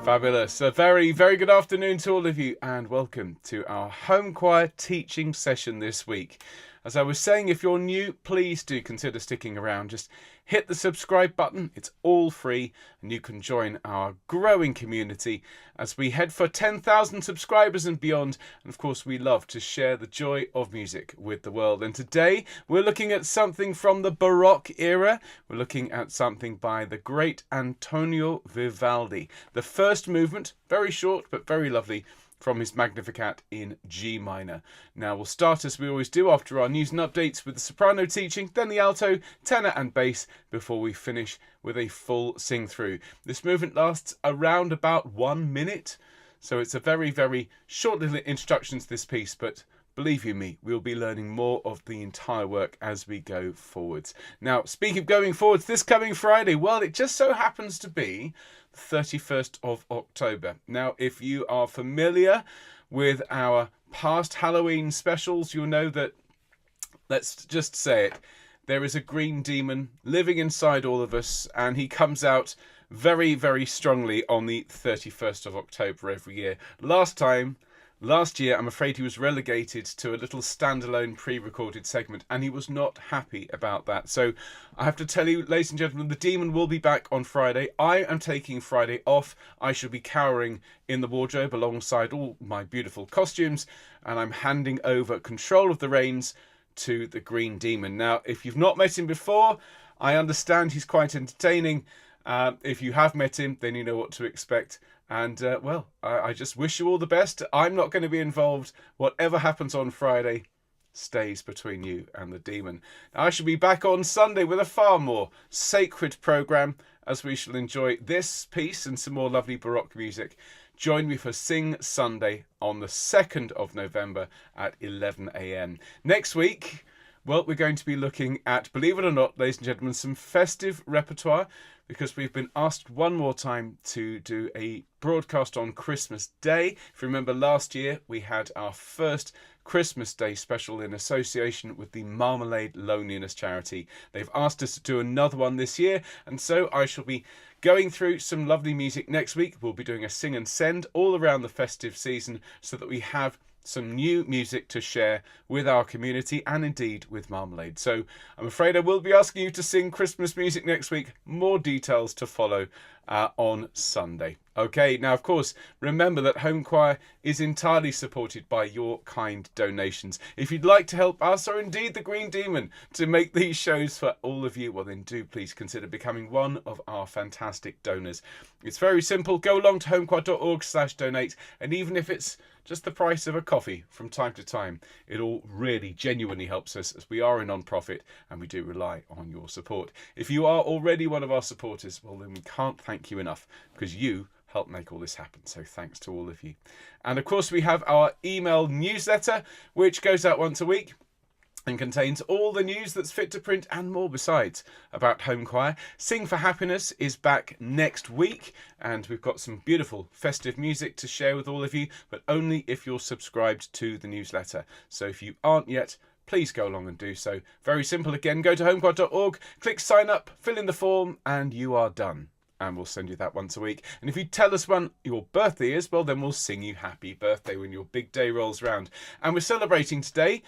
Fabulous. A very, very good afternoon to all of you and welcome to our home choir teaching session this week. As I was saying, if you're new, please do consider sticking around. Just hit the subscribe button. It's all free and you can join our growing community as we head for 10,000 subscribers and beyond. And of course, we love to share the joy of music with the world. And today we're looking at something from the Baroque era. We're looking at something by the great Antonio Vivaldi. The first movement, very short but very lovely, from his Magnificat in G minor. Now we'll start as we always do after our news and updates with the soprano teaching, then the alto, tenor and bass before we finish with a full sing-through. This movement lasts around about 1 minute, so it's a very, very short little introduction to this piece, but believe you me, we'll be learning more of the entire work as we go forwards. Now, speaking of going forwards, this coming Friday, well, it just so happens to be the 31st of October. Now, if you are familiar with our past Halloween specials, you'll know that, let's just say it, there is a green demon living inside all of us, and he comes out very, very strongly on the 31st of October every year. Last year, I'm afraid he was relegated to a little standalone pre-recorded segment, and he was not happy about that. So I have to tell you, ladies and gentlemen, the demon will be back on Friday. I am taking Friday off. I shall be cowering in the wardrobe alongside all my beautiful costumes, and I'm handing over control of the reins to the green demon. Now, if you've not met him before, I understand he's quite entertaining. If you have met him, then you know what to expect. And, well, I just wish you all the best. I'm not going to be involved. Whatever happens on Friday stays between you and the demon. Now, I shall be back on Sunday with a far more sacred programme as we shall enjoy this piece and some more lovely Baroque music. Join me for Sing Sunday on the 2nd of November at 11 a.m. Next week, well, we're going to be looking at, believe it or not, ladies and gentlemen, some festive repertoire, because we've been asked one more time to do a broadcast on Christmas Day. If you remember last year, we had our first Christmas Day special in association with the Marmalade Loneliness charity. They've asked us to do another one this year, and so I shall be going through some lovely music next week. We'll be doing a sing and send all around the festive season so that we have some new music to share with our community and indeed with Marmalade. So I'm afraid I will be asking you to sing Christmas music next week. More details to follow on Sunday. Okay, now of course, remember that Home Choir is entirely supported by your kind donations. If you'd like to help us, or indeed the Green Demon, to make these shows for all of you, well then do please consider becoming one of our fantastic donors. It's very simple. Go along to homechoir.org/donate, and even if it's just the price of a coffee from time to time, it all really genuinely helps us, as we are a non-profit and we do rely on your support. If you are already one of our supporters, well then we can't thank you enough, because you help make all this happen. So thanks to all of you. And of course we have our email newsletter, which goes out once a week and contains all the news that's fit to print and more besides about Home Choir. Sing for Happiness is back next week, and we've got some beautiful festive music to share with all of you, but only if you're subscribed to the newsletter. So if you aren't yet, please go along and do so. Very simple again, go to homechoir.org, click sign up, fill in the form, and you are done. And we'll send you that once a week. And if you tell us when your birthday is, well, then we'll sing you happy birthday when your big day rolls around. And we're celebrating today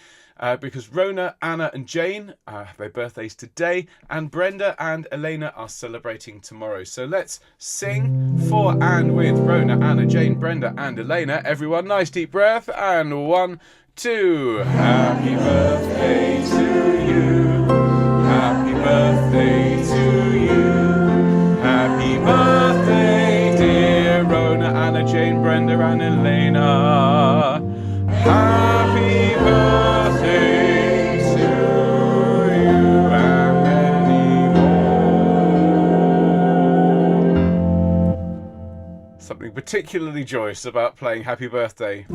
because Rona, Anna and Jane have their birthdays today, and Brenda and Elena are celebrating tomorrow. So let's sing for and with Rona, Anna, Jane, Brenda and Elena. Everyone, nice deep breath. And 1, 2. Happy birthday to you. Happy birthday to you. Happy birthday, dear Rona, Anna, Jane, Brenda and Elena. Happy birthday to you and many more. Something particularly joyous about playing Happy Birthday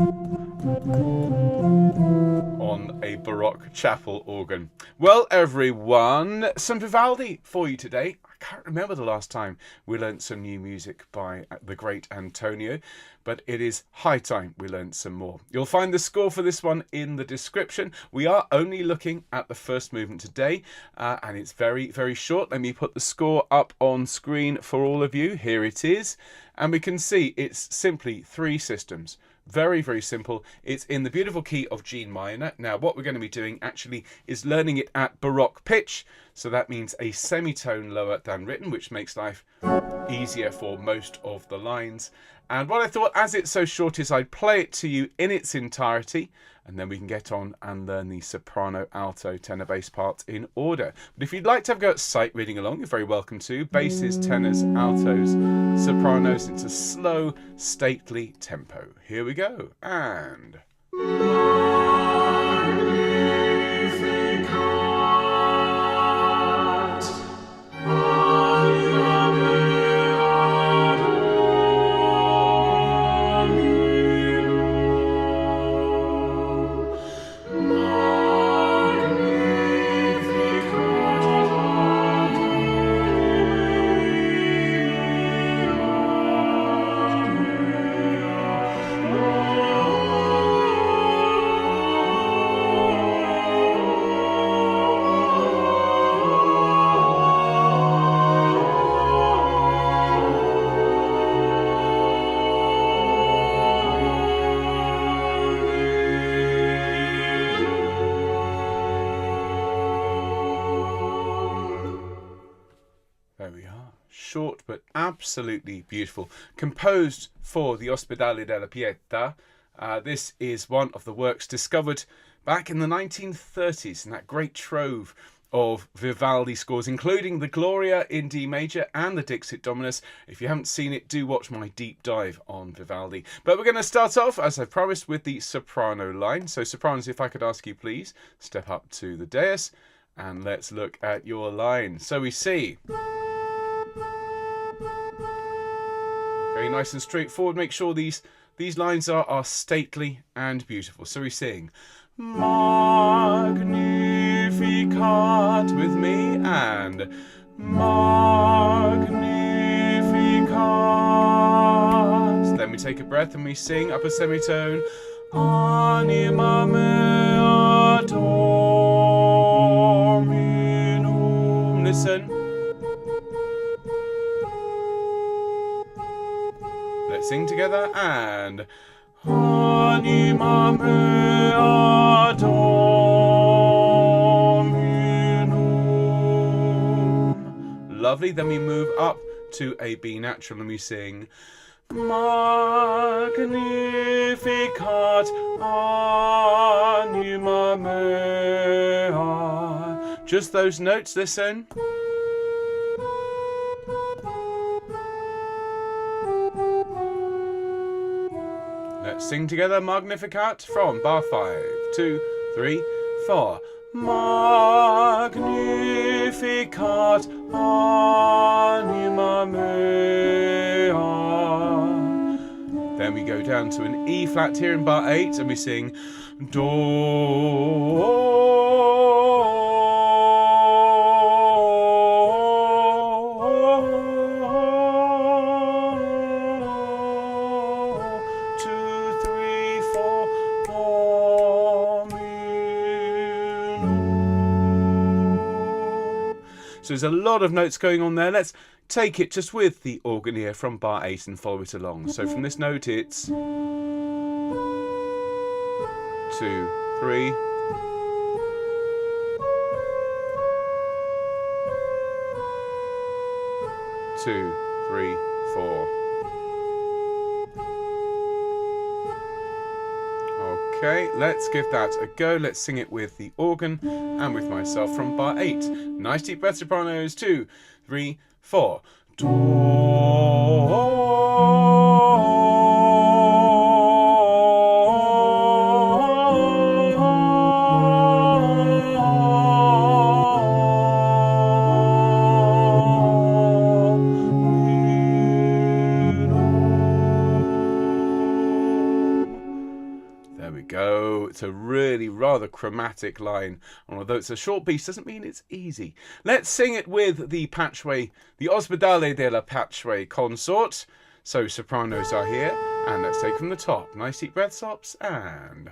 on a Baroque chapel organ. Well, everyone, some Vivaldi for you today. I can't remember the last time we learnt some new music by the great Antonio, but it is high time we learnt some more. You'll find the score for this one in the description. We are only looking at the first movement today, and it's very, very short. Let me put the score up on screen for all of you. Here it is. And we can see it's simply three systems. Very, very simple. It's in the beautiful key of G minor. Now, what we're going to be doing actually is learning it at Baroque pitch. So that means a semitone lower than written, which makes life easier for most of the lines. And what I thought, as it's so short, is I'd play it to you in its entirety, and then we can get on and learn the soprano, alto, tenor, bass parts in order. But if you'd like to have a go at sight reading along, you're very welcome to. Basses, tenors, altos, sopranos into slow, stately tempo. Here we go. And... There we are. Short but absolutely beautiful. Composed for the Ospedale della Pietà. This is one of the works discovered back in the 1930s in that great trove of Vivaldi scores, including the Gloria in D major and the Dixit Dominus. If you haven't seen it, do watch my deep dive on Vivaldi. But we're going to start off, as I promised, with the soprano line. So sopranos, if I could ask you, please, step up to the dais and let's look at your line. So we see... very nice and straightforward. Make sure these lines are stately and beautiful. So we sing Magnificat with me and Magnificat. Then we take a breath and we sing up a semitone. Anima mea Dominum. Listen. Let's sing together and Anima mea Dominum. Lovely. Then we move up to a B natural and we sing Magnificat anima mea. Just those notes. Listen. Let's sing together Magnificat from bar 5, 2, 3, 4. Magnificat anima mea. Then we go down to an E flat here in bar 8 and we sing Do. So there's a lot of notes going on there. Let's take it just with the organ here from bar 8 and follow it along. So from this note it's 2, 3, 2, 3, 4. Okay, let's give that a go. Let's sing it with the organ and with myself from bar 8. Nice deep breath, sopranos. 2, 3, 4. Do. There we go. it's a really rather chromatic line. And although it's a short piece, doesn't mean it's easy. Let's sing it with the patchway, the Ospedale della Patchway consort. So sopranos are here, and let's take from the top. Nice deep breath stops, and...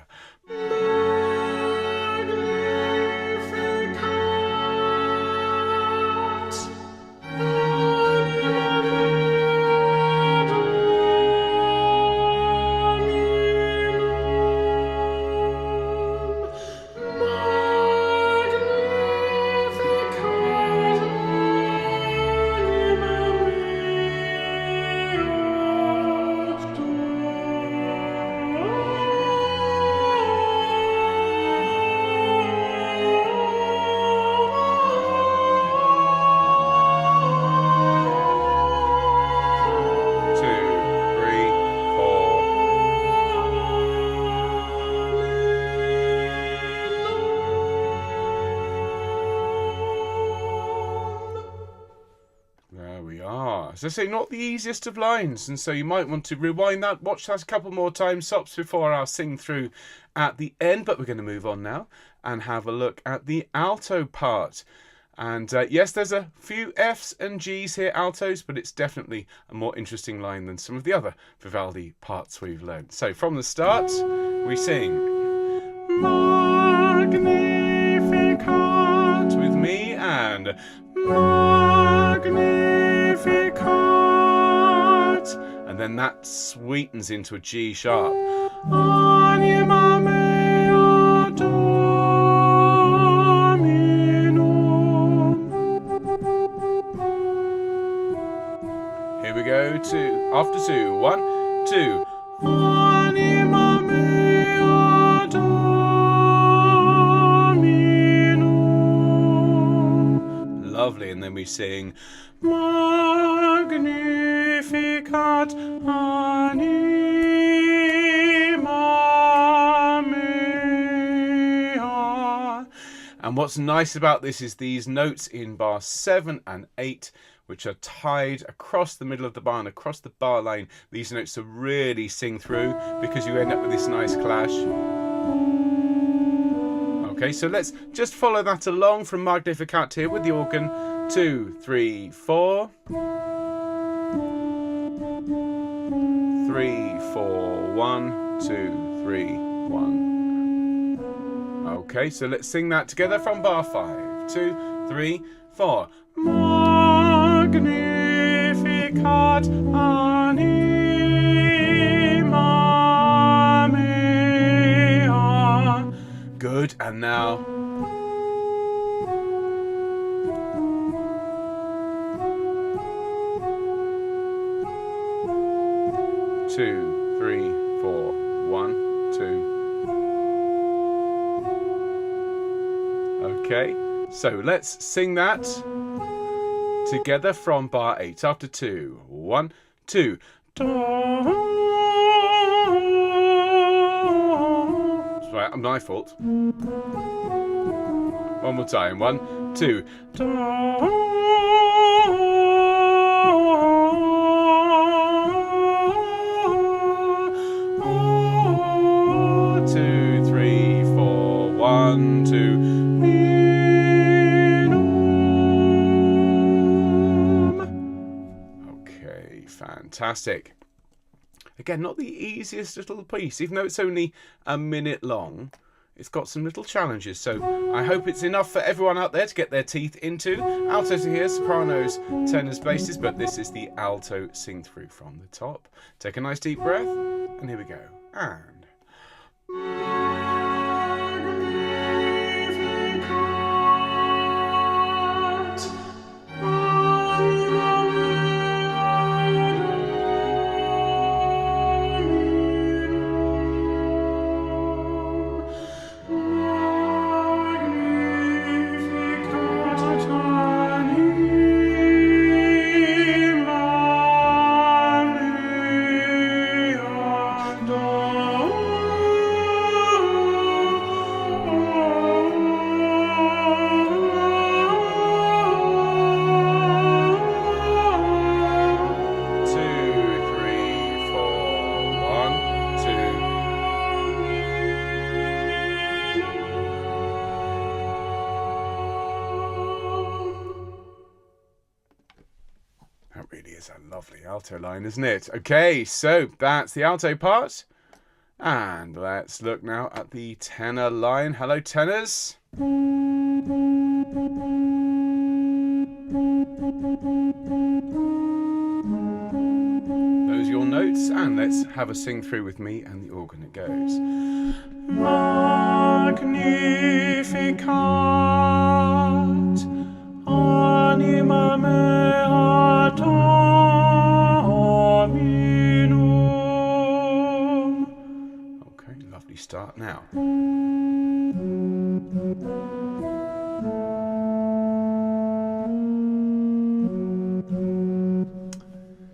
As I say, not the easiest of lines, and so you might want to rewind that, watch that a couple more times, stops before our sing through at the end. But we're going to move on now and have a look at the alto part. And yes, there's a few F's and G's here, altos, but it's definitely a more interesting line than some of the other Vivaldi parts we've learned. So from the start, we sing Magnificat with me, and Magnificat, and then that sweetens into a G sharp. Anima mea Dominum. Here we go to after two. 1, 2. Anima mea Dominum. Lovely, and then we sing Magnificat anima mea. And what's nice about this is these notes in bar 7 and 8, which are tied across the middle of the bar and across the bar line. These notes are really sing through because you end up with this nice clash. Okay, so let's just follow that along from Magnificat here with the organ. 2, 3, 4. 3, 4, 1, 2, 3, 1. Okay, so let's sing that together from bar 5. 2, 3, 4. Magnificat anima mea. Good, and now... Two, 3, 4, 1, 2. Okay, so let's sing that together from bar 8 after 2. 1, 2. Right, my fault. One more time. 1, 2. 2, 3, 4, 1, 2. Okay, fantastic. Again, not the easiest little piece, even though it's only a minute long. It's got some little challenges, so I hope it's enough for everyone out there to get their teeth into. Altos are here, sopranos, tenors, basses, but this is the Alto Sing-Through from the top. Take a nice deep breath, and here we go. And... really is a lovely alto line, isn't it? Okay, so that's the alto part. And let's look now at the tenor line. Hello, tenors. Those are your notes, and let's have a sing through with me and the organ. It goes. Magnificat, anima mea Dominum. Okay, lovely start now.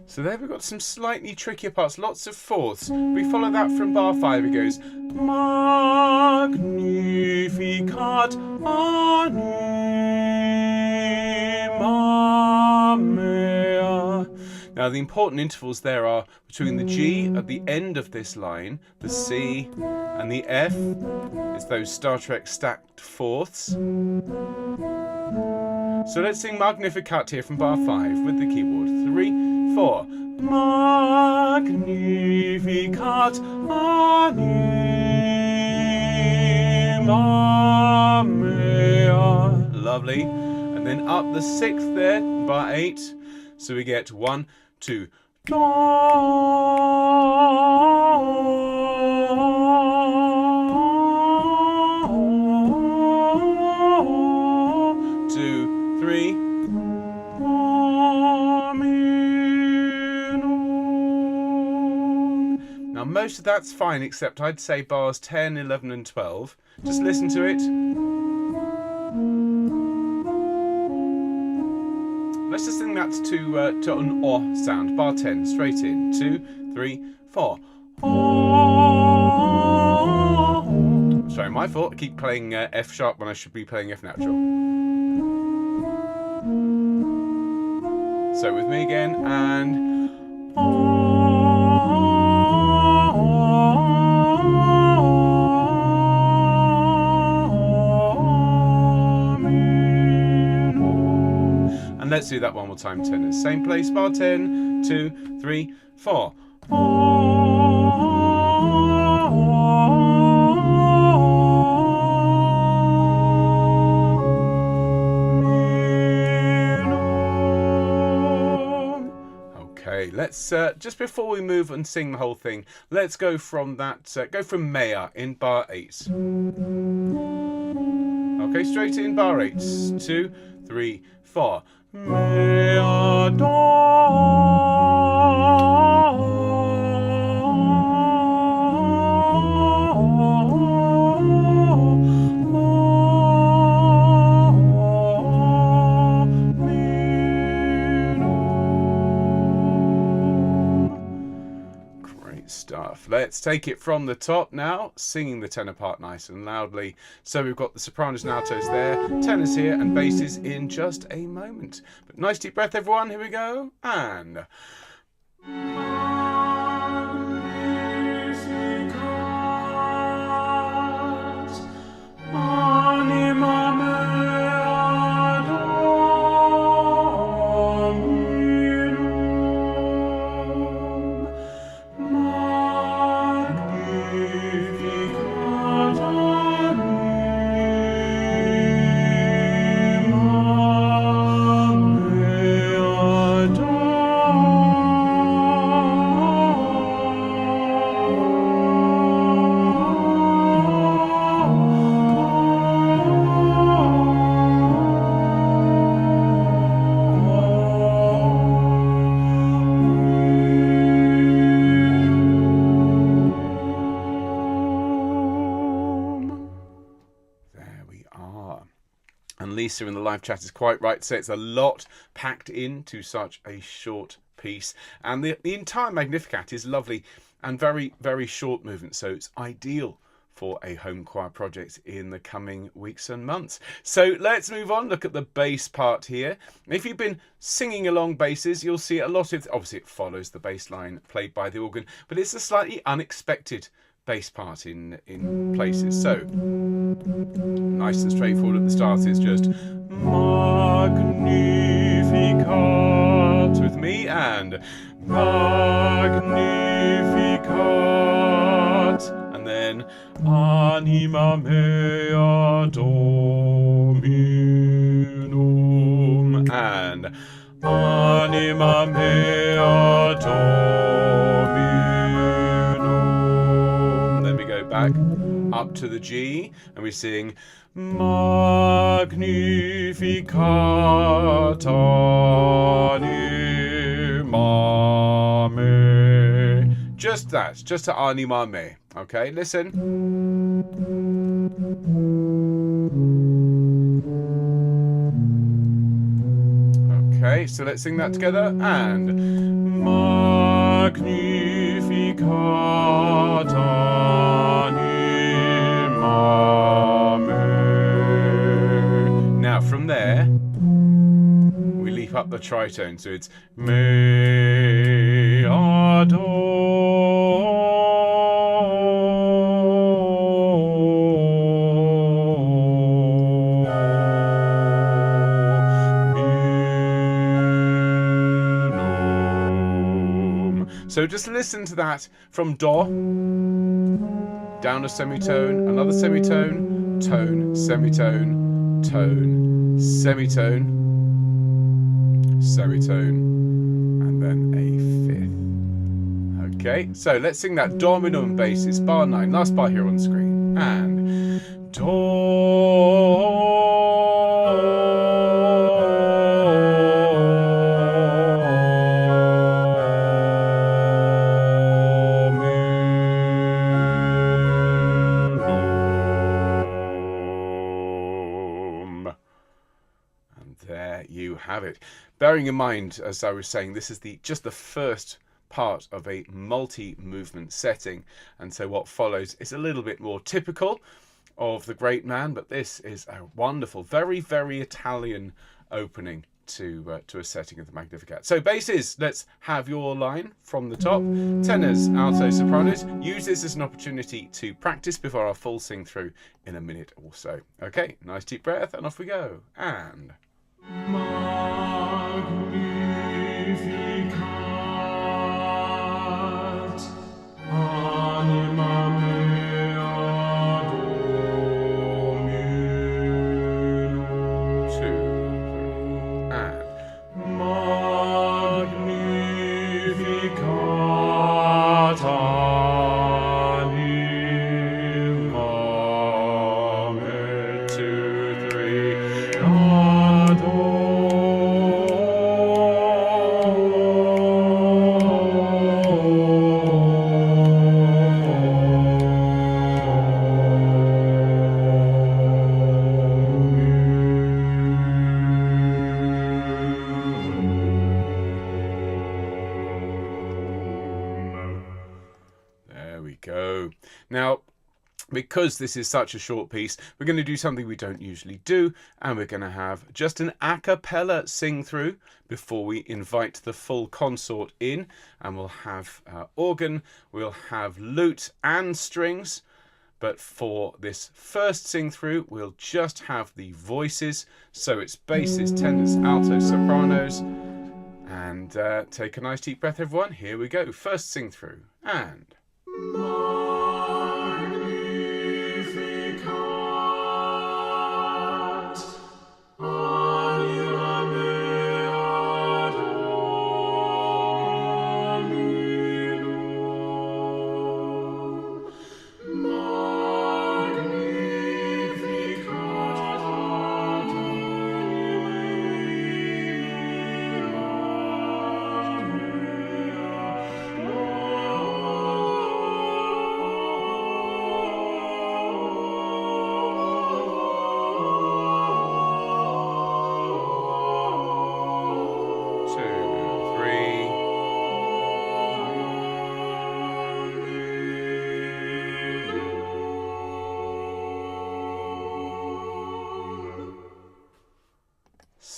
So there we've got some slightly trickier parts, lots of fourths. We follow that from bar 5. It goes Magnificat anima mea. Now the important intervals there are between the G at the end of this line, the C and the F. It's those Star Trek stacked fourths. So let's sing Magnificat here from bar 5 with the keyboard. 3, 4. Magnificat anima mea. Lovely. And then up the 6th there, bar 8. So we get 1, 2, Do. 2, 3. Now most of that's fine, except I'd say bars 10, 11 and 12. Just listen to it. Let's just sing that to an O sound. Bar 10, straight in. 2, 3, 4. Sorry, my fault. I keep playing F sharp when I should be playing F natural. So with me again, and let's do that one more time, tenors. Same place, bar 10, 2, 3, 4. Okay, let's just before we move and sing the whole thing, let's go from that. Go from mea in bar 8. Okay, straight in bar 8. 2, 3, 4. Mea Great stuff. Let's take it from the top now, singing the tenor part nice and loudly. So we've got the sopranos and altos there, tenors here, and basses in just a moment. But nice deep breath, everyone. Here we go. And Lisa in the live chat is quite right to say it's a lot packed into such a short piece. And the entire Magnificat is lovely and very, very short movement. So it's ideal for a home choir project in the coming weeks and months. So let's move on. Look at the bass part here. If you've been singing along basses, you'll see a lot of, obviously it follows the bass line played by the organ, but it's a slightly unexpected bass part in places. So nice and straightforward at the start. It's just Magnificat with me and and Magnificat, and then Anima mea Dominum, and Anima mea Dominum. Then we go back up to the G and we sing Magnificat Anima me. Just that, just to Anima me. Okay, listen. Okay, so let's sing that together. And Magnificat Anima me. Now from there, we leap up the tritone, so it's me adore. So just listen to that from Do, down a semitone, another semitone, tone, semitone, tone, semitone, semitone, and then a fifth. Okay, so let's sing that Dominum basis, bar 9, last bar here on screen. And Do. There you have it. Bearing in mind, as I was saying, this is just the first part of a multi-movement setting, and so what follows is a little bit more typical of the great man, but this is a wonderful, very, very Italian opening to a setting of the Magnificat. So basses, let's have your line from the top. Tenors, alto, sopranos. Use this as an opportunity to practice before our full sing-through in a minute or so. Okay, nice deep breath, and off we go. And Magnificat Anima mea Dominum. 2, 3, and Magnificat Anima mea. 2, 3, go. Now, because this is such a short piece, we're going to do something we don't usually do, and we're going to have just an a cappella sing-through before we invite the full consort in, and we'll have organ, we'll have lute and strings, but for this first sing-through, we'll just have the voices, so it's basses, tenors, altos, sopranos, and take a nice deep breath, everyone. Here we go. First sing-through, and Magnificat Anima mea Dominum. Magnificat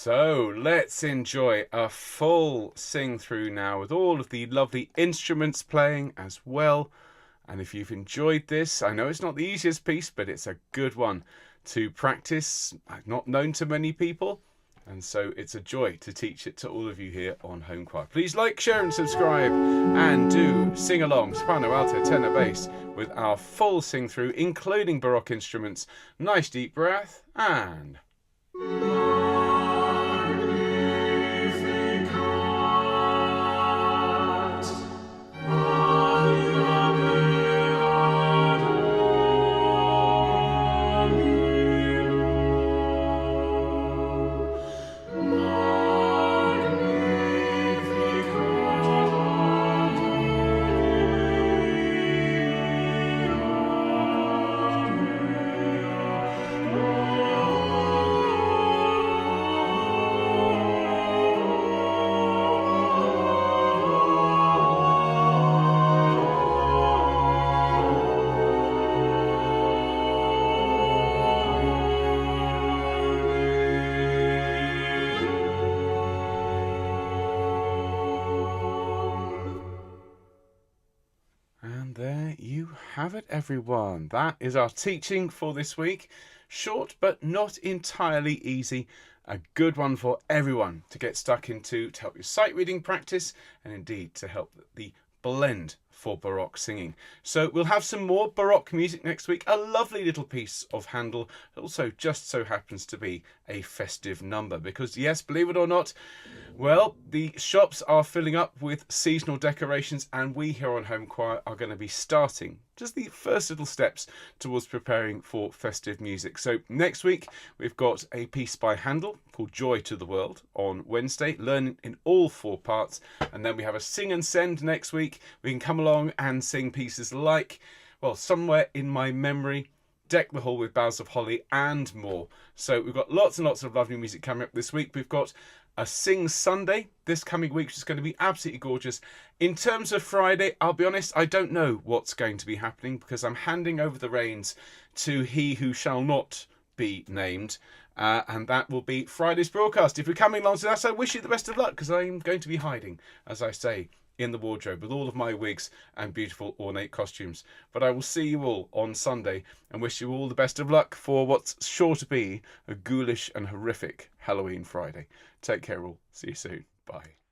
So let's enjoy a full sing-through now with all of the lovely instruments playing as well. And if you've enjoyed this, I know it's not the easiest piece, but it's a good one to practice. Not known to many people. And so it's a joy to teach it to all of you here on Homechoir. Please like, share and subscribe, and do sing along soprano, alto, tenor, bass with our full sing-through, including Baroque instruments. Nice deep breath and... And there you have it, everyone. That is our teaching for this week. Short, but not entirely easy. A good one for everyone to get stuck into, to help your sight reading practice, and indeed to help the blend for Baroque singing. So we'll have some more Baroque music next week. A lovely little piece of Handel. Also just so happens to be a festive number because, yes, believe it or not, well, the shops are filling up with seasonal decorations, and we here on Homechoir are going to be starting just the first little steps towards preparing for festive music. So next week we've got a piece by Handel called Joy to the World on Wednesday, learning in all 4 parts, and then we have a sing and send next week. We can come along and sing pieces like, well, Somewhere in My Memory, Deck the Hall with Boughs of Holly, and more. So we've got lots and lots of lovely music coming up this week. We've got a Sing Sunday this coming week, which is going to be absolutely gorgeous. In terms of Friday, I'll be honest, I don't know what's going to be happening because I'm handing over the reins to he who shall not be named, and that will be Friday's broadcast. If you're coming along to that, I wish you the best of luck because I'm going to be hiding, as I say, in the wardrobe with all of my wigs and beautiful ornate costumes. But I will see you all on Sunday and wish you all the best of luck for what's sure to be a ghoulish and horrific Halloween Friday. Take care all. See you soon. Bye.